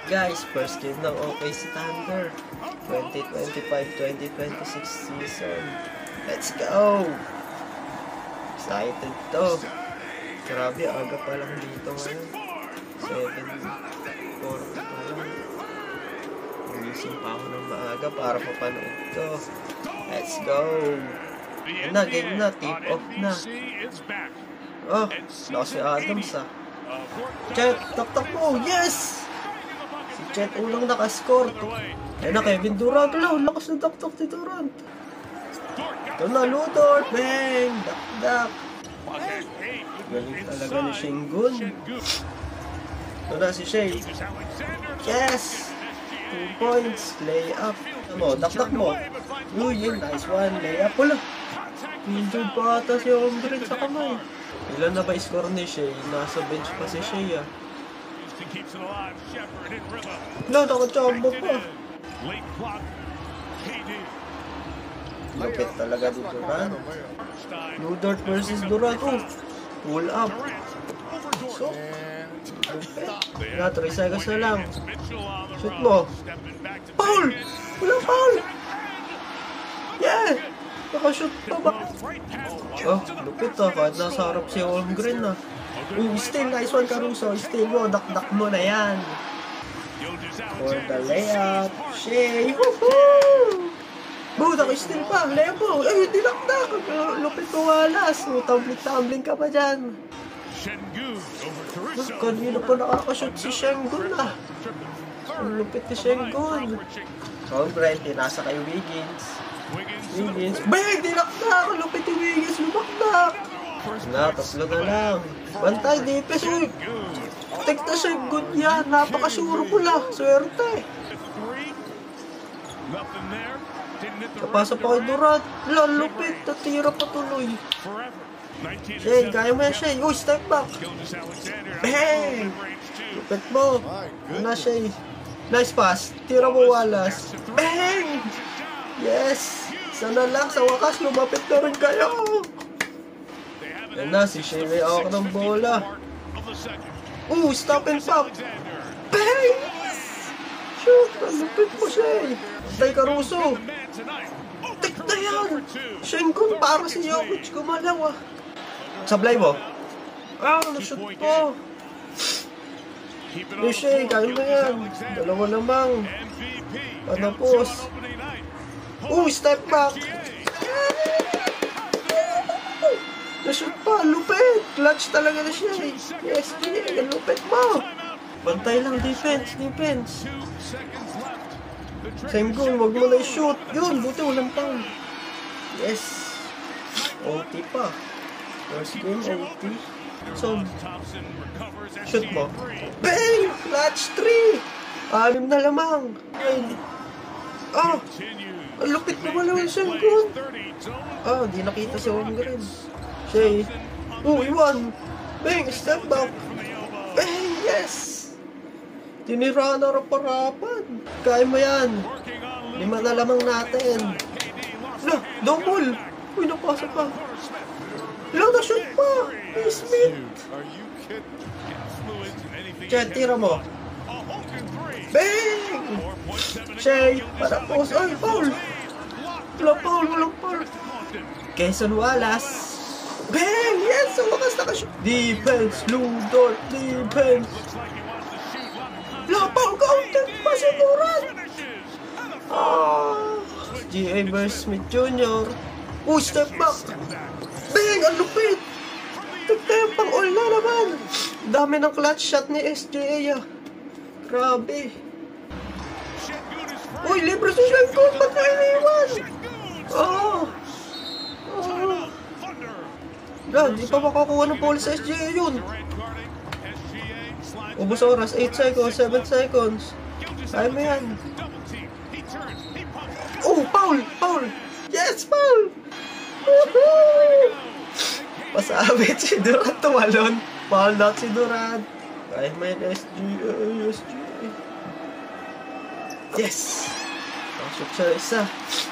Guys, first game ng OKC Thunder 2025-2026 season. Let's go! Excited to. Grabe, aga pa lang dito ngayon. 7:40 pa lang. Umising pa ako ng maaga para mapanood to. Let's go! Game na, tip off na. Oh, lakas si Adams ah. Chet, tak mo, yes! Si Chet unang nakascore. Ayun na, Kevin Durant. Lakas na tak ni Durant. Ito na, Ludort, bang! Dak. Galing talaga ni Şengün. Ito na si Shea. Yes! 2 points, layup. Dak mo. Yun, nice one, layup. Wala. Injured pa ata si Holmgren sa kamay. Ilan na ba score ni Shea? Nasa bench pa si Shea ah. Nakachamba pa. Lupit talaga ni Durant. Ludort versus Durant. Pull up. So, lupit. 3 seconds na lang. Shoot mo. Foul! Walang foul! Yeah! Nakashoot pa ba? Oh, lupit ah. Kahit nasa harap si Holmgren ah. Still, nice one Caruso. Still mo, dak mo na yan. For the layup. Shea. Woohoo! Budak, still pa. Layup mo. Ay, hindi dak. Lupit mo walas. Tumbling ka pa dyan. Kanina pa nakakashoot si Şengün ah. Ang lupit ni Şengün. Holmgren, tinasa kay Wiggins. Bang! Dinakdak! Lupit ni Wiggins. Lumakdak. Tatlo na lang. Bantay, defense. Uy! Tek na Şengün yan. Napakasuro pula. Swerte. Kapasa pa kay Durant. Lupit. Tatira pa tuloy. Shea, kaya mo yan, Shea. Uy, step back. Bang! Lupit mo. Una, Shea. Nice pass. Tira mo walas. Bang! Yes! Sana lang, sa wakas, lumapit na rin kayo. Yan na, si Shea may awak ng bola. Stop and pop. Bang! Shoot! Lupit mo, Shea. Tay Caruso. Tik na yan! Şengün para si Jokic. Gumalaw ah. Sablay mo. Nashoot ko. Shea, kaya mo yan. Dalawa namang. Panapos. Step back. Nashoot pa, lupit. Clutch talaga na siya. Yes, lupit mo. Bantay lang, defense. Şengün, wag mo na i-shoot. Yun, buti walang foul. Yes. OT pa. First game, OT. So, shoot mo. Bang! Clutch 3! 6 na lamang. Ang lupit na wala yung Şengün. Di nakita si Holmgren. Shea. Iwan. Bang! Step back. Bang! Yes! Tinira na raparapan. Kaya mo yan. 5 na lamang natin. Double. Napasa pa. Na-shoot pa. Smith. Chet, tira mo. Bang! Shea, panapos. Foul. Walang foul. Quezon Wallace. Bang! Yes! Sa wakas nakashoot. Defense. Ludort. Defense. Foul. Counted pa si Durant. G.A. versus Smith Jr. Step back. Bang! Ang lupit. Tignan pang all na naman. Dami ng clutch shot ni SGA ah. Grabe. Libre si Şengün. Ba't na iniwan? Di pa makakuha ng pole sa SGA yun. Ubus oras. 8 seconds. 7 seconds. Kaya mo yan. Foul. Yes, foul. Woohoo! Pasabit si Durant tumalon. Foul out si Durant. Kaya mo yan, SGA. Yes! Shoot siya isa.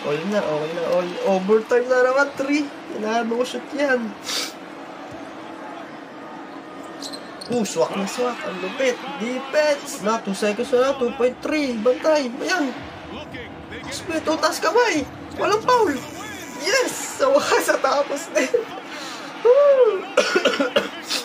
All na. Overtime na naman, 3. Kailangan mo shoot yan. Swak na swak. Ang lupit. Defense. Na, 2 seconds na. 2.3. Bantay. Ayan. Split. Taas kamay. Walang foul. Yes! Sa wakas, sa tapos din.